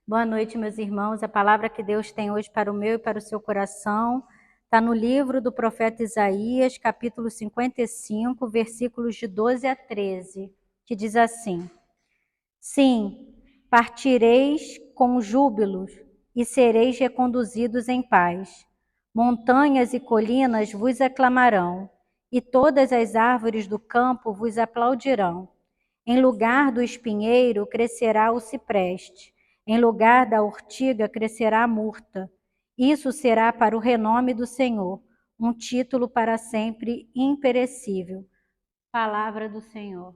Boa noite, meus irmãos. A palavra que Deus tem hoje para o meu e para o seu coração está no livro do profeta Isaías, capítulo 55, versículos de 12 a 13, que diz assim: Sim, partireis com júbilos e sereis reconduzidos em paz. Montanhas e colinas vos aclamarão, e todas as árvores do campo vos aplaudirão. Em lugar do espinheiro crescerá o cipreste, em lugar da urtiga crescerá a murta. Isso será para o renome do Senhor, um título para sempre imperecível. Palavra do Senhor.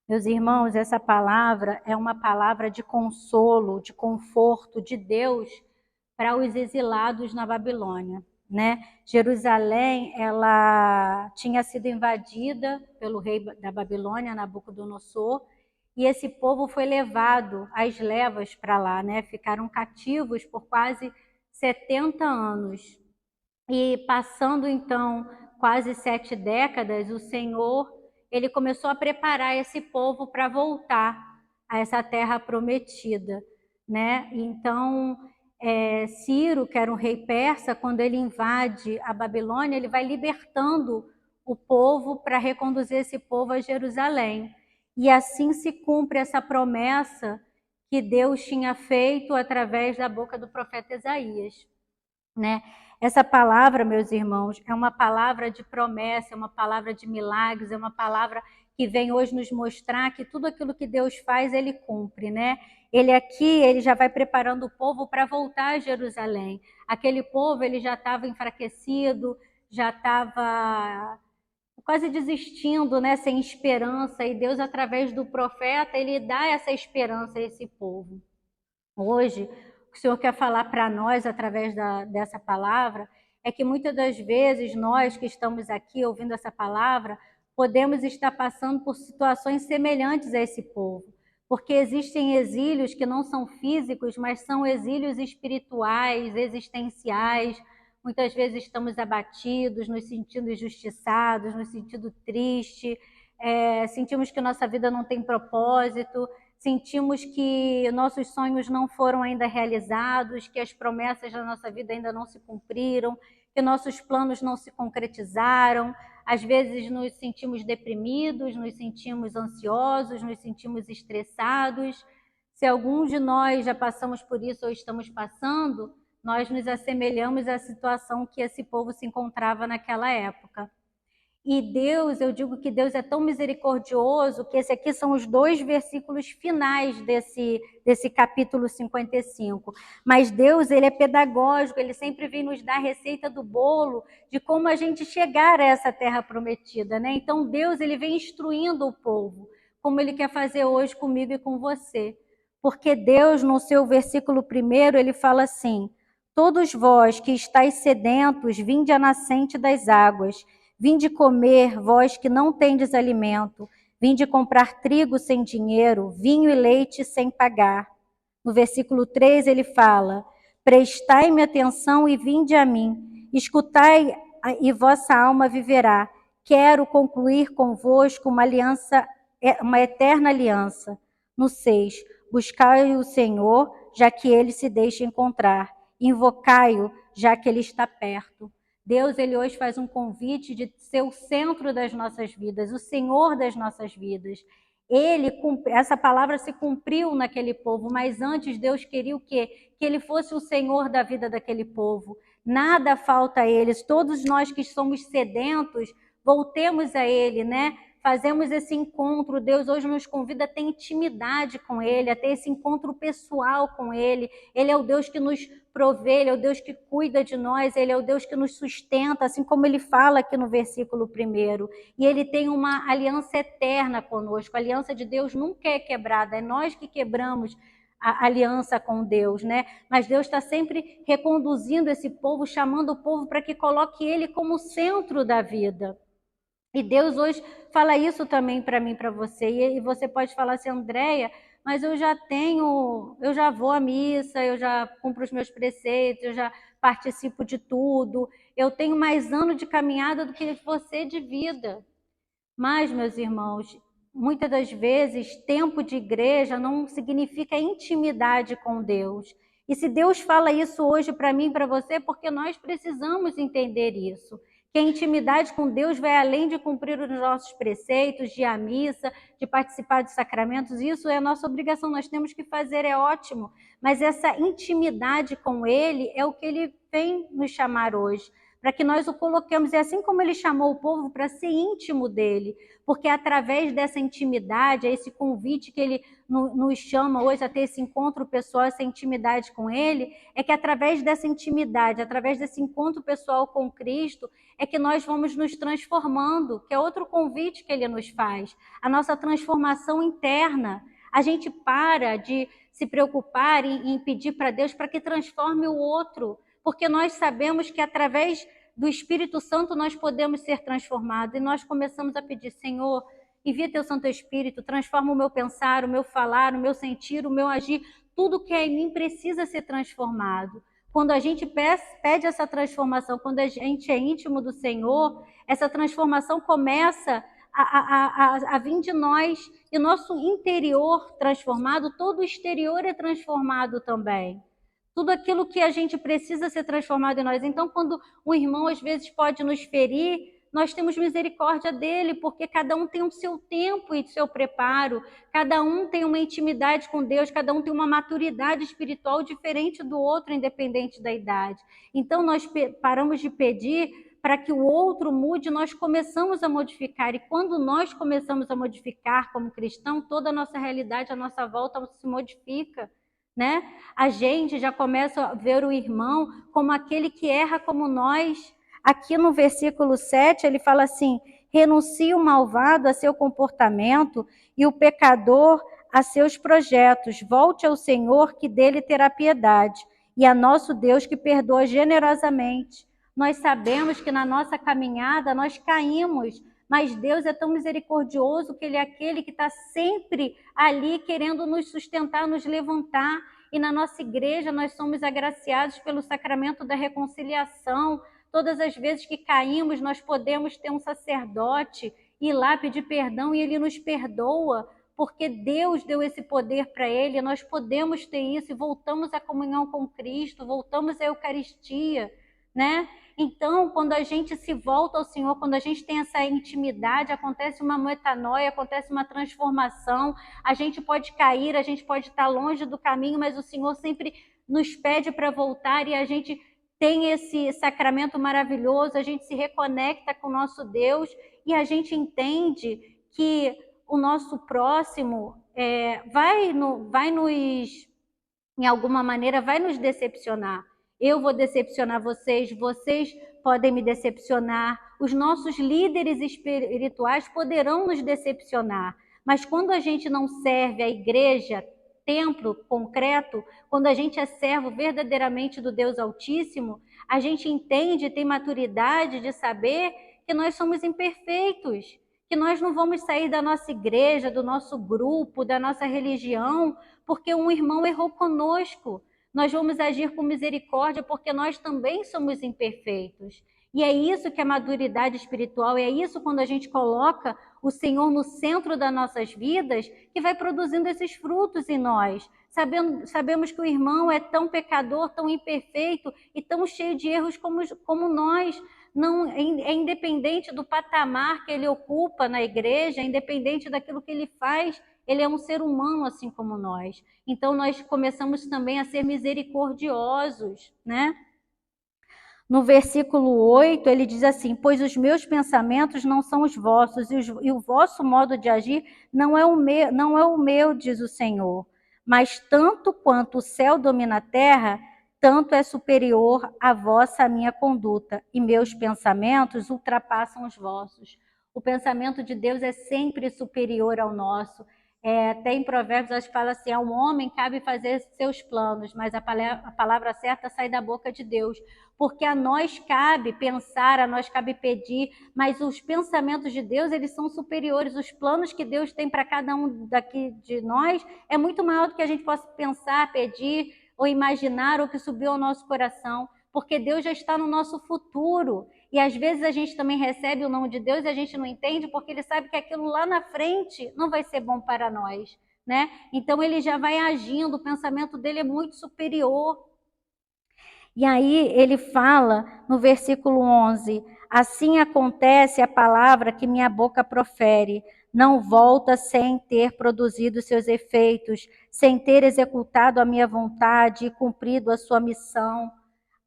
Meus irmãos, essa palavra é uma palavra de consolo, de conforto de Deus para os exilados na Babilônia, né? Jerusalém, ela tinha sido invadida pelo rei da Babilônia, Nabucodonosor, e esse povo foi levado às levas para lá, né? Ficaram cativos por quase 70 anos. E passando então quase 7 décadas, o Senhor, ele começou a preparar esse povo para voltar a essa terra prometida, né? Então, Ciro, que era um rei persa, quando ele invade a Babilônia, ele vai libertando o povo para reconduzir esse povo a Jerusalém. E assim se cumpre essa promessa que Deus tinha feito através da boca do profeta Isaías, né? Essa palavra, meus irmãos, é uma palavra de promessa, é uma palavra de milagres, é uma palavra que vem hoje nos mostrar que tudo aquilo que Deus faz, Ele cumpre, né? Ele já vai preparando o povo para voltar a Jerusalém. Aquele povo, ele já estava enfraquecido, já estava quase desistindo, né? Sem esperança, e Deus, através do profeta, Ele dá essa esperança a esse povo. Hoje, o que o Senhor quer falar para nós através dessa palavra é que muitas das vezes nós que estamos aqui ouvindo essa palavra podemos estar passando por situações semelhantes a esse povo, porque existem exílios que não são físicos, mas são exílios espirituais, existenciais. Muitas vezes estamos abatidos, nos sentindo injustiçados, nos sentindo tristes, sentimos que nossa vida não tem propósito, sentimos que nossos sonhos não foram ainda realizados, que as promessas da nossa vida ainda não se cumpriram, que nossos planos não se concretizaram. Às vezes nos sentimos deprimidos, nos sentimos ansiosos, nos sentimos estressados. Se algum de nós já passamos por isso ou estamos passando, nós nos assemelhamos à situação que esse povo se encontrava naquela época. E Deus, eu digo que Deus é tão misericordioso que esse aqui são os 2 versículos finais desse capítulo 55. Mas Deus, ele é pedagógico, ele sempre vem nos dar a receita do bolo de como a gente chegar a essa terra prometida, né? Então Deus, ele vem instruindo o povo, como ele quer fazer hoje comigo e com você. Porque Deus, no seu versículo 1, ele fala assim: todos vós que estáis sedentos, vinde à nascente das águas. Vinde comer, vós que não tendes alimento. Vinde comprar trigo sem dinheiro, vinho e leite sem pagar. No versículo 3 ele fala: prestai-me atenção e vinde a mim. Escutai e vossa alma viverá. Quero concluir convosco uma aliança, uma eterna aliança. No 6, buscai o Senhor, já que ele se deixa encontrar. Invocai-o, já que ele está perto. Deus, ele hoje faz um convite de ser o centro das nossas vidas, o Senhor das nossas vidas. Essa palavra se cumpriu naquele povo, mas antes Deus queria o quê? Que ele fosse o Senhor da vida daquele povo. Nada falta a eles. Todos nós que somos sedentos, voltemos a ele, né? Fazemos esse encontro. Deus hoje nos convida a ter intimidade com ele, a ter esse encontro pessoal com ele. Ele é o Deus que nos provê, ele é o Deus que cuida de nós, ele é o Deus que nos sustenta, assim como ele fala aqui no versículo 1. E ele tem uma aliança eterna conosco. A aliança de Deus nunca é quebrada, é nós que quebramos a aliança com Deus, né? Mas Deus está sempre reconduzindo esse povo, chamando o povo para que coloque ele como centro da vida. E Deus hoje fala isso também para mim, para você. E você pode falar assim: Andréia, mas eu já vou à missa, eu já cumpro os meus preceitos, eu já participo de tudo, eu tenho mais anos de caminhada do que você de vida. Mas, meus irmãos, muitas das vezes, tempo de igreja não significa intimidade com Deus. E se Deus fala isso hoje para mim e para você, é porque nós precisamos entender isso. Que a intimidade com Deus vai além de cumprir os nossos preceitos, de ir à missa, de participar dos sacramentos. Isso é a nossa obrigação, nós temos que fazer, é ótimo. Mas essa intimidade com Ele é o que Ele vem nos chamar hoje, para que nós o coloquemos, e assim como Ele chamou o povo para ser íntimo dEle, porque através dessa intimidade, esse convite que Ele nos chama hoje a ter esse encontro pessoal, essa intimidade com Ele, é que através dessa intimidade, através desse encontro pessoal com Cristo, é que nós vamos nos transformando, que é outro convite que Ele nos faz, a nossa transformação interna. A gente para de se preocupar em pedir para Deus para que transforme o outro, porque nós sabemos que através do Espírito Santo nós podemos ser transformados, e nós começamos a pedir: Senhor, envia teu Santo Espírito, transforma o meu pensar, o meu falar, o meu sentir, o meu agir, tudo que é em mim precisa ser transformado. Quando a gente pede essa transformação, quando a gente é íntimo do Senhor, essa transformação começa a vir de nós, e nosso interior transformado, todo o exterior é transformado também. Tudo aquilo que a gente precisa ser transformado em nós. Então, quando um irmão às vezes pode nos ferir, nós temos misericórdia dele, porque cada um tem o seu tempo e o seu preparo, cada um tem uma intimidade com Deus, cada um tem uma maturidade espiritual diferente do outro, independente da idade. Então, nós paramos de pedir para que o outro mude, nós começamos a modificar. E quando nós começamos a modificar como cristão, toda a nossa realidade, a nossa volta se modifica, né? A gente já começa a ver o irmão como aquele que erra como nós. Aqui no versículo 7, ele fala assim: renuncie o malvado a seu comportamento e o pecador a seus projetos. Volte ao Senhor, que dele terá piedade, e a nosso Deus, que perdoa generosamente. Nós sabemos que na nossa caminhada nós caímos, mas Deus é tão misericordioso que Ele é aquele que está sempre ali querendo nos sustentar, nos levantar. E na nossa igreja nós somos agraciados pelo sacramento da reconciliação. Todas as vezes que caímos, nós podemos ter um sacerdote, ir lá pedir perdão e Ele nos perdoa, porque Deus deu esse poder para Ele. Nós podemos ter isso e voltamos à comunhão com Cristo, voltamos à Eucaristia, né? Então, quando a gente se volta ao Senhor, quando a gente tem essa intimidade, acontece uma metanoia, acontece uma transformação. A gente pode cair, a gente pode estar longe do caminho, mas o Senhor sempre nos pede para voltar, e a gente tem esse sacramento maravilhoso, a gente se reconecta com o nosso Deus, e a gente entende que o nosso próximo vai nos, em alguma maneira, vai nos decepcionar. Eu vou decepcionar vocês, vocês podem me decepcionar, os nossos líderes espirituais poderão nos decepcionar, mas quando a gente não serve a igreja, templo concreto, quando a gente é servo verdadeiramente do Deus Altíssimo, a gente entende, tem maturidade de saber que nós somos imperfeitos, que nós não vamos sair da nossa igreja, do nosso grupo, da nossa religião, porque um irmão errou conosco. Nós vamos agir com misericórdia, porque nós também somos imperfeitos. E é isso que é maturidade espiritual, é isso quando a gente coloca o Senhor no centro das nossas vidas, que vai produzindo esses frutos em nós. Sabemos que o irmão é tão pecador, tão imperfeito e tão cheio de erros como nós. Não, é independente do patamar que ele ocupa na igreja, é independente daquilo que ele faz, ele é um ser humano assim como nós. Então nós começamos também a ser misericordiosos, né? No versículo 8, ele diz assim: pois os meus pensamentos não são os vossos, e o vosso modo de agir não é o meu, diz o Senhor. Mas tanto quanto o céu domina a terra, tanto é superior a vossa a minha conduta, e meus pensamentos ultrapassam os vossos. O pensamento de Deus é sempre superior ao nosso. Até em Provérbios acho que fala assim: ao homem cabe fazer seus planos, mas a palavra certa sai da boca de Deus. Porque a nós cabe pensar, a nós cabe pedir, mas os pensamentos de Deus, eles são superiores. Os planos que Deus tem para cada um daqui de nós é muito maior do que a gente possa pensar, pedir ou imaginar, ou que subiu ao nosso coração, porque Deus já está no nosso futuro. E às vezes a gente também recebe o não de Deus e a gente não entende porque ele sabe que aquilo lá na frente não vai ser bom para nós, né? Então ele já vai agindo, o pensamento dele é muito superior. E aí ele fala no versículo 11: assim acontece a palavra que minha boca profere, não volta sem ter produzido seus efeitos, sem ter executado a minha vontade e cumprido a sua missão.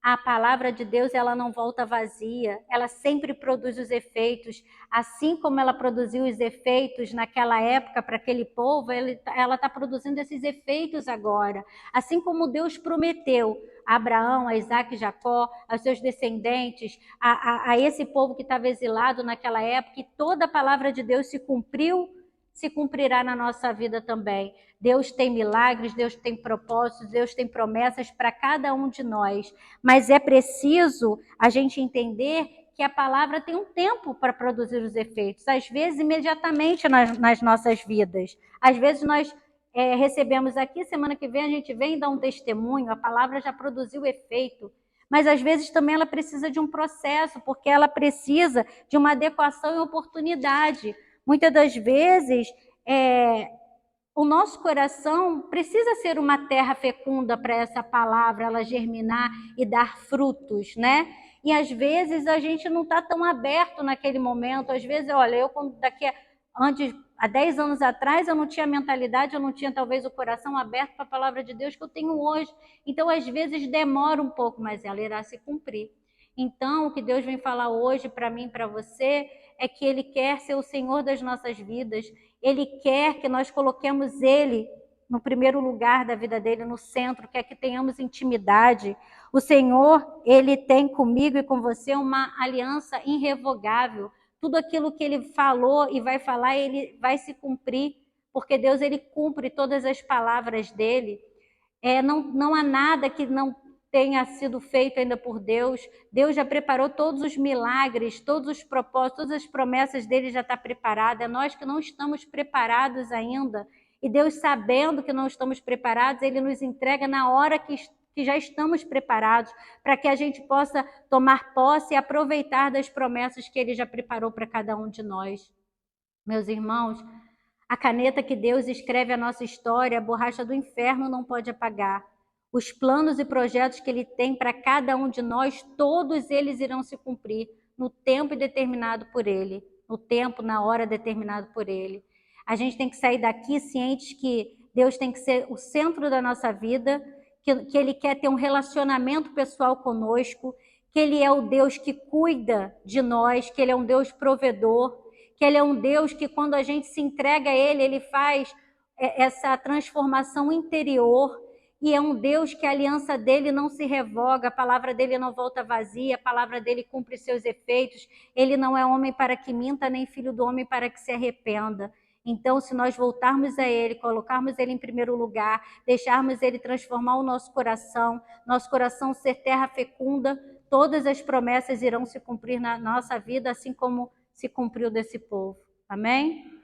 A palavra de Deus, ela não volta vazia, ela sempre produz os efeitos. Assim como ela produziu os efeitos naquela época para aquele povo, ela está produzindo esses efeitos agora. Assim como Deus prometeu a Abraão, a Isaac e Jacó, aos seus descendentes, a esse povo que estava exilado naquela época, e toda a palavra de Deus se cumpriu, se cumprirá na nossa vida também. Deus tem milagres, Deus tem propósitos, Deus tem promessas para cada um de nós. Mas é preciso a gente entender que a palavra tem um tempo para produzir os efeitos. Às vezes, imediatamente nas nossas vidas. Às vezes, nós recebemos aqui, semana que vem a gente vem dar um testemunho, a palavra já produziu efeito. Mas às vezes também ela precisa de um processo, porque ela precisa de uma adequação e oportunidade. Muitas das vezes, o nosso coração precisa ser uma terra fecunda para essa palavra, ela germinar e dar frutos, né? E às vezes a gente não está tão aberto naquele momento. Às vezes, olha, eu há 10 anos atrás, eu não tinha mentalidade, eu não tinha talvez o coração aberto para a palavra de Deus que eu tenho hoje. Então, às vezes demora um pouco, mas ela irá se cumprir. Então, o que Deus vem falar hoje para mim e para você é que Ele quer ser o Senhor das nossas vidas. Ele quer que nós coloquemos Ele no primeiro lugar da vida dele, no centro, quer que tenhamos intimidade. O Senhor, Ele tem comigo e com você uma aliança irrevogável. Tudo aquilo que Ele falou e vai falar, Ele vai se cumprir, porque Deus, Ele cumpre todas as palavras dEle. Não há nada que não tenha sido feito ainda por Deus. Deus já preparou todos os milagres, todos os propósitos, todas as promessas dele já está preparada. É nós que não estamos preparados ainda. E Deus, sabendo que não estamos preparados, ele nos entrega na hora que já estamos preparados, para que a gente possa tomar posse e aproveitar das promessas que ele já preparou para cada um de nós. Meus irmãos, a caneta que Deus escreve a nossa história, a borracha do inferno não pode apagar. Os planos e projetos que Ele tem para cada um de nós, todos eles irão se cumprir no tempo determinado por Ele, no tempo, na hora determinado por Ele. A gente tem que sair daqui cientes que Deus tem que ser o centro da nossa vida, que Ele quer ter um relacionamento pessoal conosco, que Ele é o Deus que cuida de nós, que Ele é um Deus provedor, que Ele é um Deus que quando a gente se entrega a Ele, Ele faz essa transformação interior, e é um Deus que a aliança dele não se revoga, a palavra dele não volta vazia, a palavra dele cumpre seus efeitos, ele não é homem para que minta, nem filho do homem para que se arrependa. Então, se nós voltarmos a Ele, colocarmos Ele em primeiro lugar, deixarmos Ele transformar o nosso coração ser terra fecunda, todas as promessas irão se cumprir na nossa vida, assim como se cumpriu desse povo. Amém?